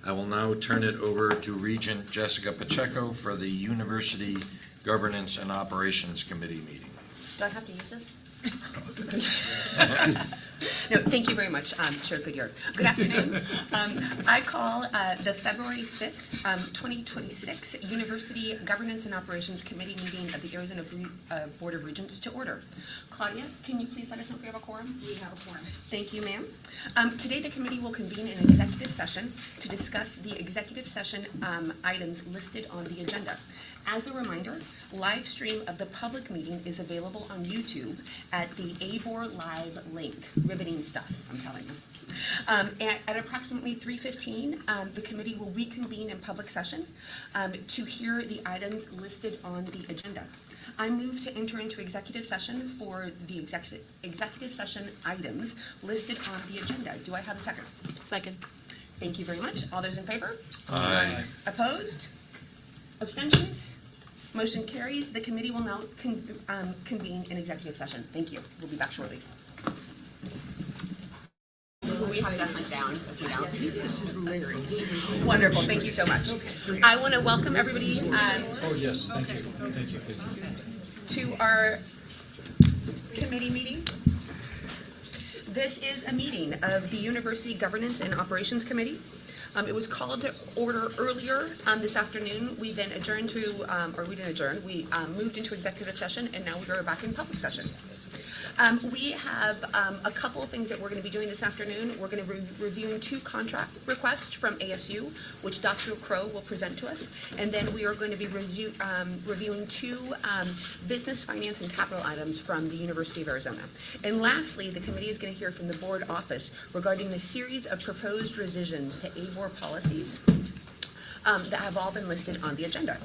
I will now turn it over to Regent Jessica Pacheco for the University Governance and Operations Committee meeting. Do I have to use this? No, thank you very much, Chair Goodyear. Good afternoon. I call the February 5th, 2026 University Governance and Operations Committee meeting of the Arizona Board of Regents to order. Claudia, can you please let us know if we have a quorum? We have a quorum. Thank you, ma'am. Today, the committee will convene an executive session to discuss the executive session items listed on the agenda. As a reminder, live stream of the public meeting is available on YouTube at the ABOR Live link. Riveting stuff, I'm telling you. At approximately 3:15, the committee will reconvene in public session to hear the items listed on the agenda. I move to enter into executive session for the executive session items listed on the agenda. Do I have a second? Second. Thank you very much. All those in favor? Aye. Opposed? Abstentions? Motion carries. The committee will now convene in executive session. Thank you. We'll be back shortly. We have to hunt down if we don't. This is hilarious. Wonderful. Thank you so much. I want to welcome everybody Oh, yes, thank you. Thank you. to our committee meeting. This is a meeting of the University Governance and Operations Committee. It was called to order earlier this afternoon. We then adjourned to, we didn't adjourn, we moved into executive session, and now we are back in public session. We have a couple of things that we're going to be doing this afternoon. We're going to be reviewing 2 contract requests from ASU, which Dr. Crow will present to us. And then we are going to be reviewing 2 business, finance, and capital items from the University of Arizona. And lastly, the committee is going to hear from the board office regarding a series of proposed revisions to ABOR policies that have all been listed on the agenda.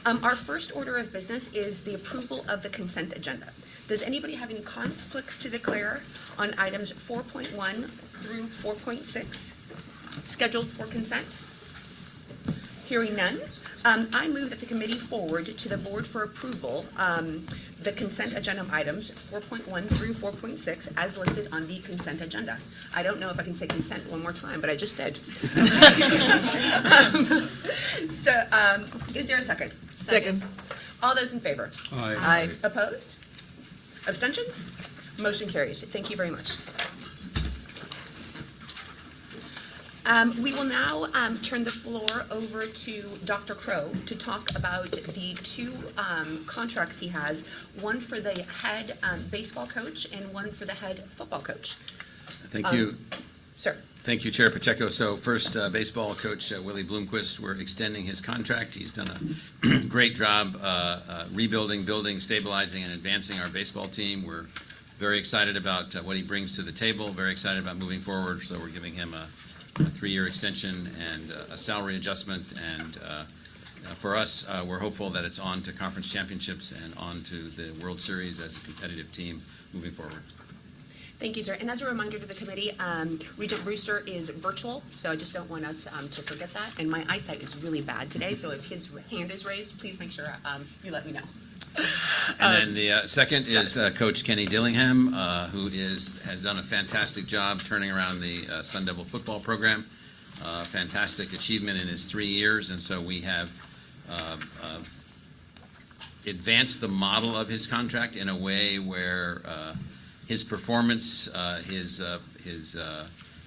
Our first order of business is the approval of the consent agenda. Does anybody have any conflicts to declare on items 4.1 through 4.6 scheduled for consent? Hearing none, I move that the committee forward to the board for approval the consent agenda items 4.1 through 4.6 as listed on the consent agenda. I don't know if I can say consent one more time, but I just did. Is there a second? Second. All those in favor? Aye. Opposed? Abstentions? Motion carries. Thank you very much. We will now turn the floor over to Dr. Crow to talk about the 2 contracts he has, one for the head baseball coach and one for the head football coach. Thank you. Sir. Thank you, Chair Pacheco. So first, baseball coach Willie Bloomquist, we're extending his contract. He's done a great job rebuilding, building, stabilizing, and advancing our baseball team. We're very excited about what he brings to the table, very excited about moving forward. So we're giving him a 3-year extension and a salary adjustment. And for us, we're hopeful that it's on to conference championships and on to the World Series as a competitive team moving forward. Thank you, sir. And as a reminder to the committee, Regent Brewster is virtual, so I just don't want us to forget that. And my eyesight is really bad today, so if his hand is raised, please make sure you let me know. And then the second is Coach Kenny Dillingham, who has done a fantastic job turning around the Sun Devil football program. Fantastic achievement in his 3 years, and so we have advanced the model of his contract in a way where his performance,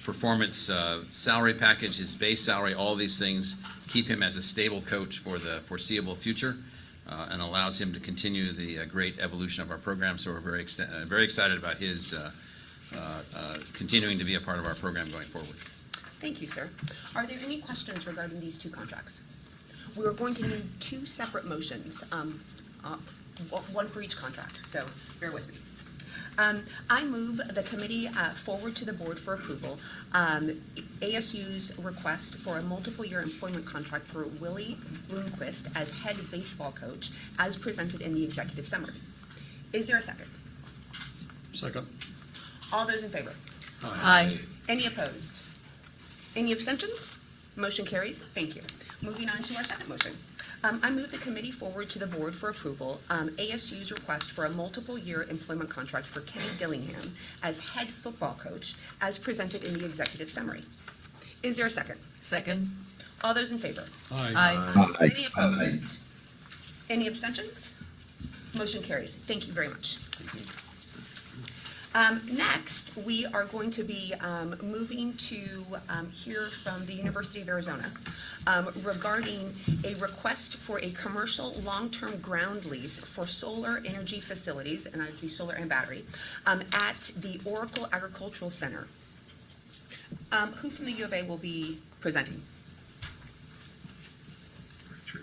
performance salary package, his base salary, all these things keep him as a stable coach for the foreseeable future. And allows him to continue the great evolution of our program. So we're very excited about his continuing to be a part of our program going forward. Thank you, sir. Are there any questions regarding these 2 contracts? We are going to need 2 separate motions, one for each contract, so bear with me. I move the committee forward to the board for approval ASU's request for a multiple-year employment contract for Willie Bloomquist as head baseball coach as presented in the executive summary. Is there a second? Second. All those in favor? Aye. Any opposed? Any abstentions? Motion carries. Thank you. Moving on to our second motion. I move the committee forward to the board for approval ASU's request for a multiple-year employment contract for Kenny Dillingham as head football coach as presented in the executive summary. Is there a second? Second. All those in favor? Aye. Any opposed? Any abstentions? Motion carries. Thank you very much. Next, we are going to be moving to hear from the University of Arizona regarding a request for a commercial long-term ground lease for solar energy facilities, and that'd be solar and battery, at the Oracle Agricultural Center. Who from the U of A will be presenting?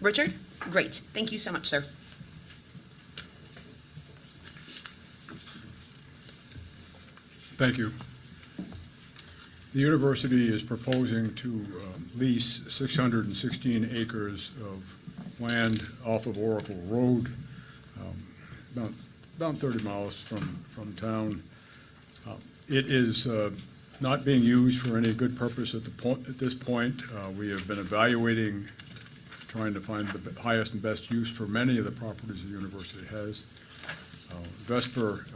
Richard? Great. Thank you so much, sir. Thank you. The university is proposing to lease 616 acres of land off of Oracle Road, about 30 miles from town. It is not being used for any good purpose at this point. We have been evaluating, trying to find the highest and best use for many of the properties the university has. Vesper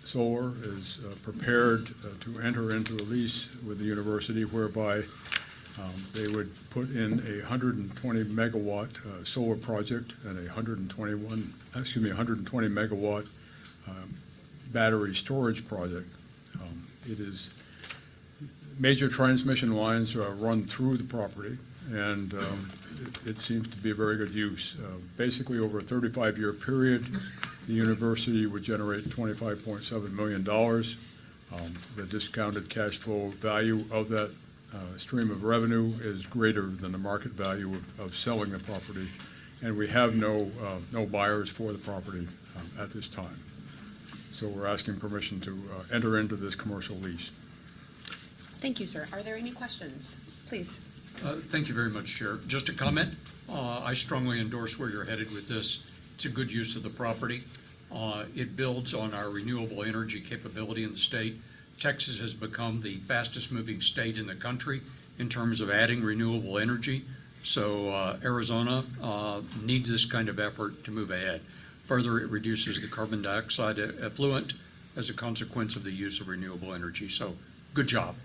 Solar is prepared to enter into a lease with the university whereby they would put in a 120 megawatt solar project and a 120 megawatt battery storage project. It is, major transmission lines run through the property, and it seems to be a very good use. Basically, over a 35-year period, the university would generate $25.7 million. The discounted cash flow value of that stream of revenue is greater than the market value of selling the property, and we have no buyers for the property at this time. So we're asking permission to enter into this commercial lease. Thank you, sir. Are there any questions? Please. Thank you very much, Chair. Just a comment. I strongly endorse where you're headed with this. It's a good use of the property. It builds on our renewable energy capability in the state. Texas has become the fastest moving state in the country in terms of adding renewable energy. So Arizona needs this kind of effort to move ahead. Further, it reduces the carbon dioxide effluent as a consequence of the use of renewable energy. So good job.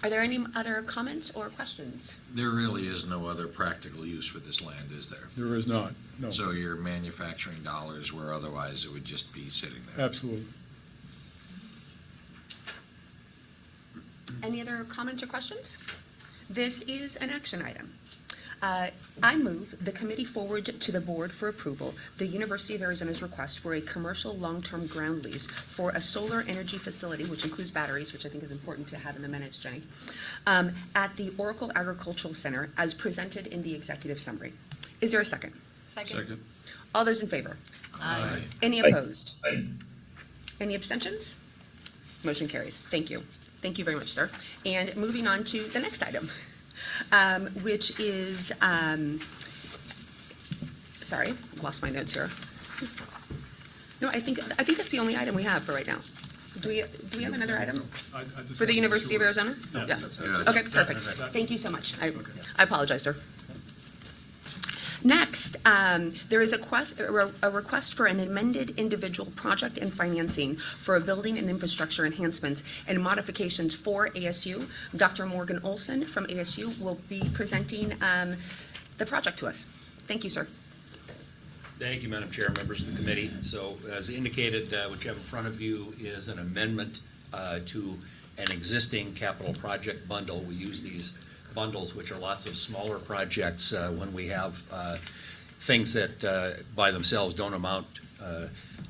Are there any other comments or questions? There really is no other practical use for this land, is there? There is not, no. So you're manufacturing dollars where otherwise it would just be sitting there. Absolutely. Any other comments or questions? This is an action item. I move the committee forward to the board for approval the University of Arizona's request for a commercial long-term ground lease for a solar energy facility, which includes batteries, which I think is important to have in the minutes, Jenny, at the Oracle Agricultural Center as presented in the executive summary. Is there a second? Second. All those in favor? Aye. Any opposed? Any abstentions? Motion carries. Thank you. Thank you very much, sir. And moving on to the next item, which is, sorry, I lost my notes here. No, I think that's the only item we have for right now. Do we have another item for the University of Arizona? Yeah. Okay, perfect. Thank you so much. I apologize, sir. Next, there is a request for an amended individual project and financing for a building and infrastructure enhancements and modifications for ASU. Dr. Morgan Olson from ASU will be presenting the project to us. Thank you, sir. Thank you, Madam Chair, members of the committee. So as indicated, what you have in front of you is an amendment to an existing capital project bundle. We use these bundles, which are lots of smaller projects when we have things that by themselves don't amount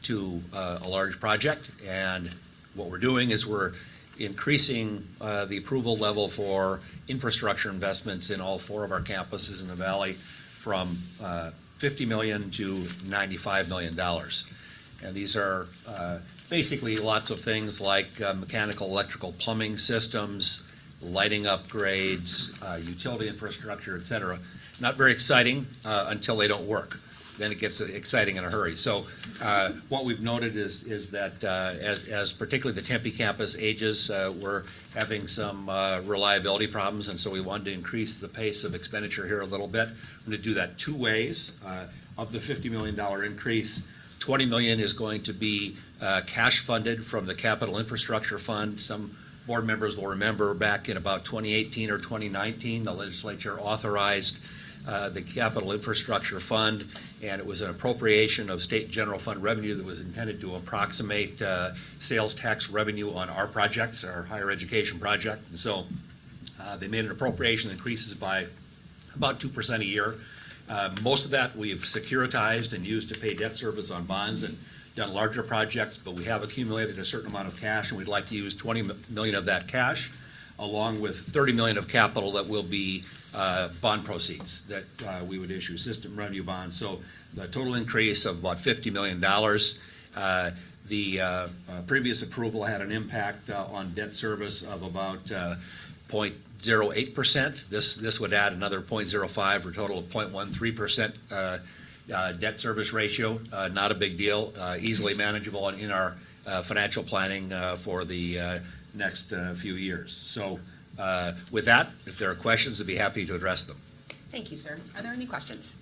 to a large project. And what we're doing is we're increasing the approval level for infrastructure investments in all four of our campuses in the Valley from $50 million to $95 million. And these are basically lots of things like mechanical, electrical, plumbing systems, lighting upgrades, utility infrastructure, et cetera. Not very exciting until they don't work. Then it gets exciting in a hurry. So what we've noted is that as particularly the Tempe campus ages, we're having some reliability problems, and so we wanted to increase the pace of expenditure here a little bit. We're going to do that two ways. Of the $50 million increase, $20 million is going to be cash funded from the Capital Infrastructure Fund. Some board members will remember back in about 2018 or 2019, the legislature authorized the Capital Infrastructure Fund, and it was an appropriation of state general fund revenue that was intended to approximate sales tax revenue on our projects, our higher education project. And so they made an appropriation that increases by about 2% a year. Most of that we've securitized and used to pay debt service on bonds and done larger projects, but we have accumulated a certain amount of cash, and we'd like to use $20 million of that cash, along with $30 million of capital that will be bond proceeds that we would issue, system revenue bonds. So the total increase of about $50 million. The previous approval had an impact on debt service of about 0.08%. This would add another 0.05 for a total of 0.13% debt service ratio. Not a big deal, easily manageable in our financial planning for the next few years. So with that, if there are questions, I'd be happy to address them. Thank you, sir. Are there any questions?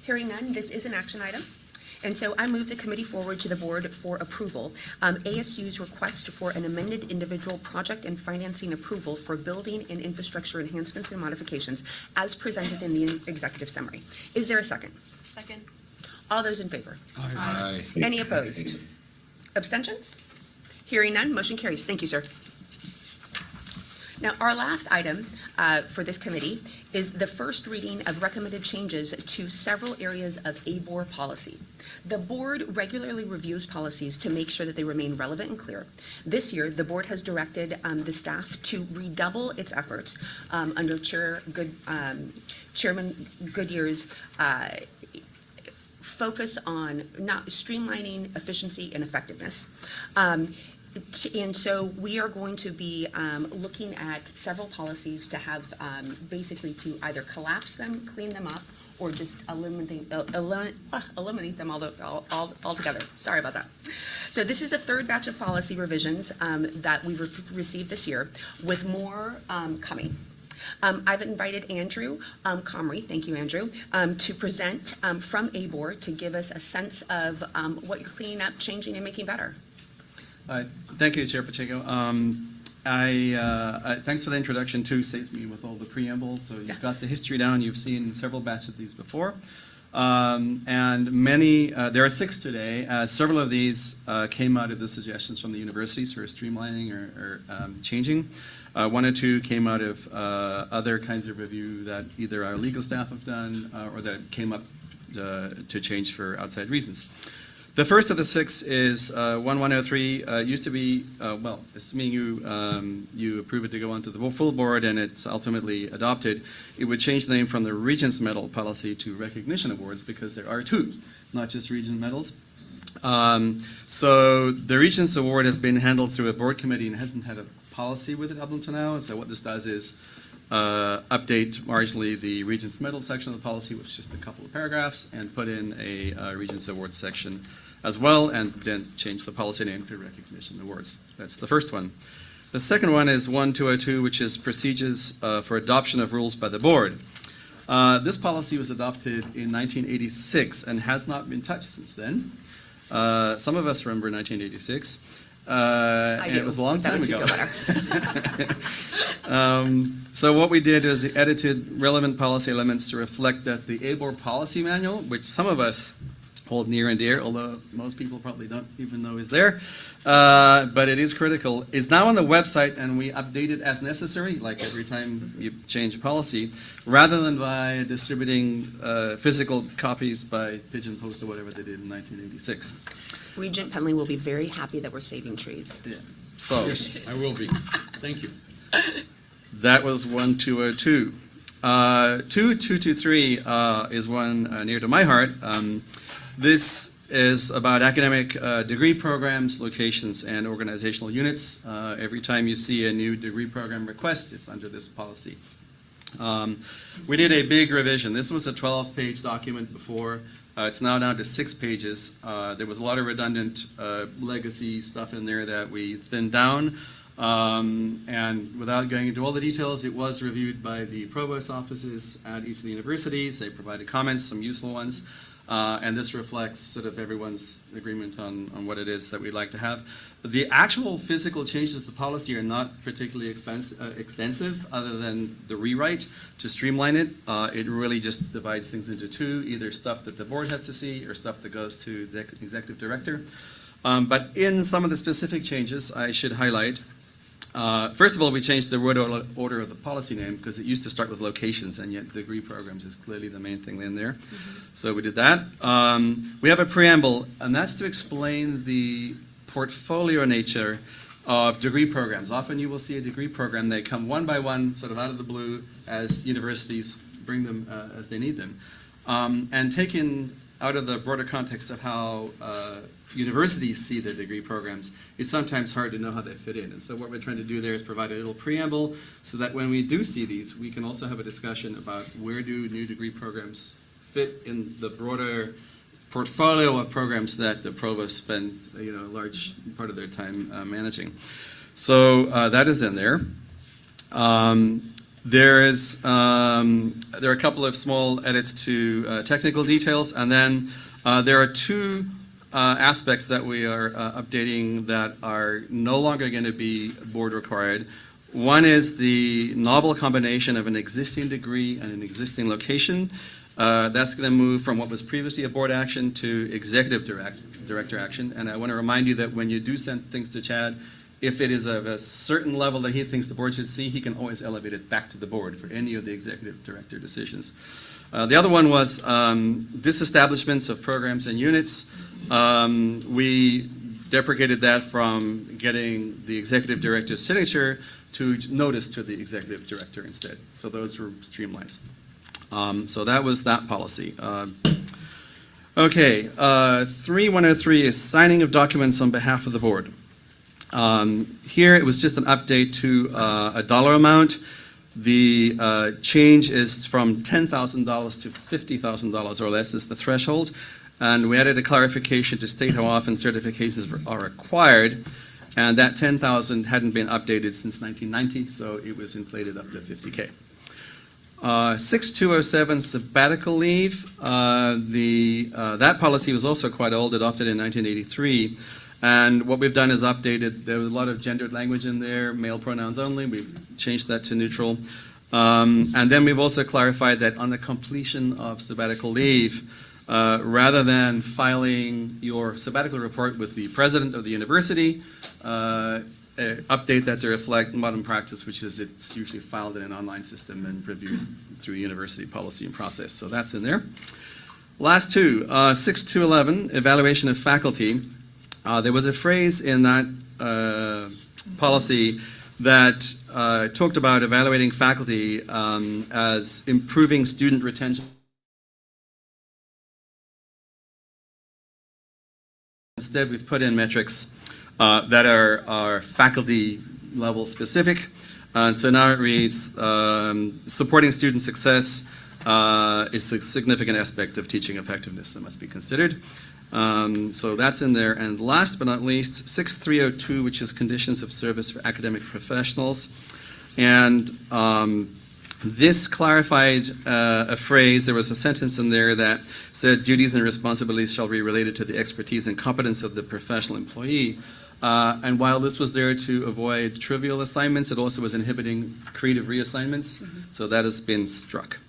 Hearing none, this is an action item. And so I move the committee forward to the board for approval. ASU's request for an amended individual project and financing approval for building and infrastructure enhancements and modifications as presented in the executive summary. Is there a second? Second. All those in favor? Aye. Any opposed? Abstentions? Hearing none, motion carries. Thank you, sir. Now, our last item for this committee is the first reading of recommended changes to several areas of ABOR policy. The board regularly reviews policies to make sure that they remain relevant and clear. This year, the board has directed the staff to redouble its efforts under Chairman Goodyear's focus on not streamlining efficiency and effectiveness. And so we are going to be looking at several policies to have basically to either collapse them, clean them up, or just eliminate them altogether. Sorry about that. So this is the third batch of policy revisions that we've received this year, with more coming. I've invited Andrew Comrie, thank you, Andrew, to present from ABOR to give us a sense of what you're cleaning up, changing, and making better. Thank you, Chair Pacheco. Thanks for the introduction too. Saves me with all the preamble. So you've got the history down. You've seen several batches of these before, and many. There are 6 today. Several of these came out of the suggestions from the universities for streamlining or changing. 1 or 2 came out of other kinds of review that either our legal staff have done or that came up to change for outside reasons. The first of the 6 is 1103. Used to be, assuming you approve it to go onto the full board and it's ultimately adopted, it would change the name from the Regents Medal policy to Recognition Awards, because there are 2, not just Regents Medals. So the Regents Award has been handled through a board committee and hasn't had a policy with it up until now. So what this does is update marginally the Regents Medal section of the policy with just a couple of paragraphs and put in a Regents Award section as well, and then change the policy name to Recognition Awards. That's the first one. The second one is 1202, which is procedures for adoption of rules by the board. This policy was adopted in 1986 and has not been touched since then. Some of us remember 1986. And it was a long time ago. So what we did is we edited relevant policy elements to reflect that the ABOR policy manual, which some of us hold near and dear, although most people probably don't even know is there, but it is critical, is now on the website, and we update it as necessary, like every time you change policy, rather than by distributing physical copies by Pigeon Post or whatever they did in 1986. Regent Penley will be very happy that we're saving trees. Yeah. So Yes, I will be. Thank you. that was 1202. 2223 is one near to my heart. This is about academic degree programs, locations, and organizational units. Every time you see a new degree program request, it's under this policy. We did a big revision. This was a 12-page document before. It's now down to 6 pages. There was a lot of redundant legacy stuff in there that we thinned down. And without going into all the details, it was reviewed by the provost offices at each of the universities. They provided comments, some useful ones. And this reflects sort of everyone's agreement on what it is that we'd like to have. The actual physical changes to the policy are not particularly extensive, other than the rewrite to streamline it. It really just divides things into two, either stuff that the board has to see or stuff that goes to the executive director. But in some of the specific changes, I should highlight, first of all, we changed the word order of the policy name because it used to start with locations, and yet degree programs is clearly the main thing in there. So we did that. We have a preamble, and that's to explain the portfolio nature of degree programs. Often you will see a degree program, they come one by one, sort of out of the blue, as universities bring them as they need them. And taken out of the broader context of how universities see their degree programs, it's sometimes hard to know how they fit in. And so what we're trying to do there is provide a little preamble so that when we do see these, we can also have a discussion about where do new degree programs fit in the broader portfolio of programs that the provost spend a large part of their time managing. So that is in there. There are a couple of small edits to technical details, and then there are two aspects that we are updating that are no longer going to be board required. One is the novel combination of an existing degree and an existing location. That's going to move from what was previously a board action to executive director action. And I want to remind you that when you do send things to Chad, if it is of a certain level that he thinks the board should see, he can always elevate it back to the board for any of the executive director decisions. The other one was disestablishments of programs and units. We deprecated that from getting the executive director's signature to notice to the executive director instead. So those were streamlines. So that was that policy. Okay, 3103 is signing of documents on behalf of the board. Here it was just an update to a dollar amount. The change is from $10,000 to $50,000 or less is the threshold. And we added a clarification to state how often certifications are required. And that 10,000 hadn't been updated since 1990, so it was inflated up to 50K. 6207 sabbatical leave. That policy was also quite old, adopted in 1983. And what we've done is updated, there was a lot of gendered language in there, male pronouns only, we've changed that to neutral. And then we've also clarified that on the completion of sabbatical leave, rather than filing your sabbatical report with the president of the university, update that to reflect modern practice, which is it's usually filed in an online system and reviewed through university policy and process. So that's in there. Last two, 6211, evaluation of faculty. There was a phrase in that policy that talked about evaluating faculty as improving student retention. Instead, we've put in metrics that are faculty level specific. And so now it reads, supporting student success is a significant aspect of teaching effectiveness that must be considered. So that's in there. And last but not least, 6302, which is conditions of service for academic professionals. And this clarified a phrase. There was a sentence in there that said duties and responsibilities shall be related to the expertise and competence of the professional employee. And while this was there to avoid trivial assignments, it also was inhibiting creative reassignments. So that has been struck.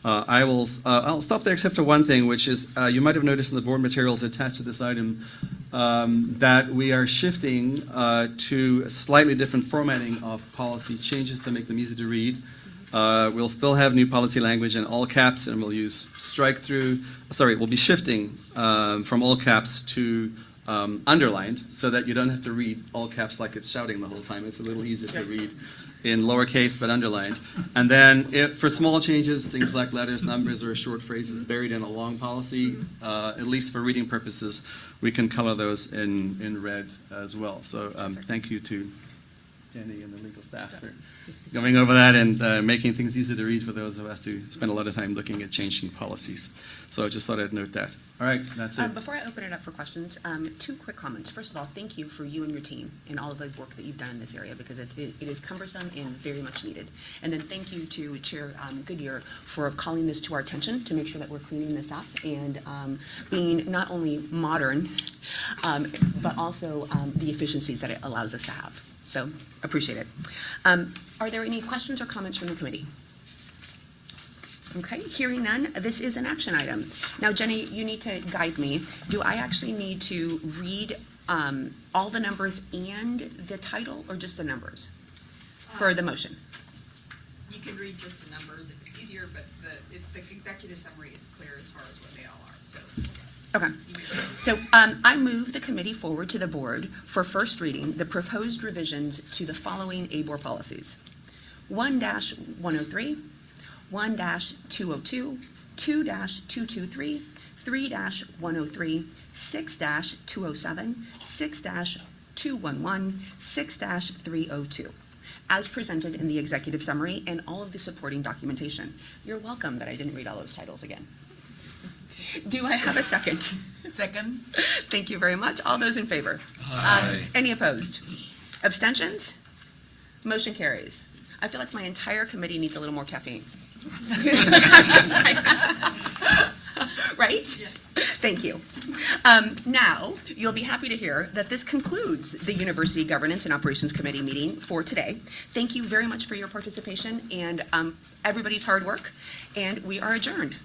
I'll stop there except for one thing, which is you might have noticed in the board materials attached to this item that we are shifting to a slightly different formatting of policy changes to make them easy to read. We'll still have new policy language in all caps, and we'll use strike through. Sorry, we'll be shifting from all caps to underlined, so that you don't have to read all caps like it's shouting the whole time. It's a little easier to read in lowercase but underlined. And then for small changes, things like letters, numbers, or short phrases buried in a long policy, at least for reading purposes, we can color those in red as well. So thank you to Jenny and the legal staff for going over that and making things easy to read for those of us who spend a lot of time looking at changing policies. So I just thought I'd note that. All right, that's it. Before I open it up for questions, two quick comments. First of all, thank you for you and your team and all of the work that you've done in this area, because it is cumbersome and very much needed. And then thank you to Chair Goodyear for calling this to our attention to make sure that we're cleaning this up and being not only modern, but also the efficiencies that it allows us to have. So appreciate it. Are there any questions or comments from the committee? Okay, hearing none, this is an action item. Now, Jenny, you need to guide me. Do I actually need to read all the numbers and the title, or just the numbers for the motion? You can read just the numbers if it's easier, but the executive summary is clear as far as what they all are, so. Okay. So I move the committee forward to the board for first reading the proposed revisions to the following ABOR policies. 1-103, 1-202, 2-223, 3-103, 6-207, 6-211, 6-302, as presented in the executive summary and all of the supporting documentation. You're welcome that I didn't read all those titles again. Do I have a second? Second? Thank you very much. All those in favor? Aye. Any opposed? Abstentions? Motion carries. I feel like my entire committee needs a little more caffeine. Right? Yes. Thank you. Now, you'll be happy to hear that this concludes the University Governance and Operations Committee meeting for today. Thank you very much for your participation and everybody's hard work, and we are adjourned.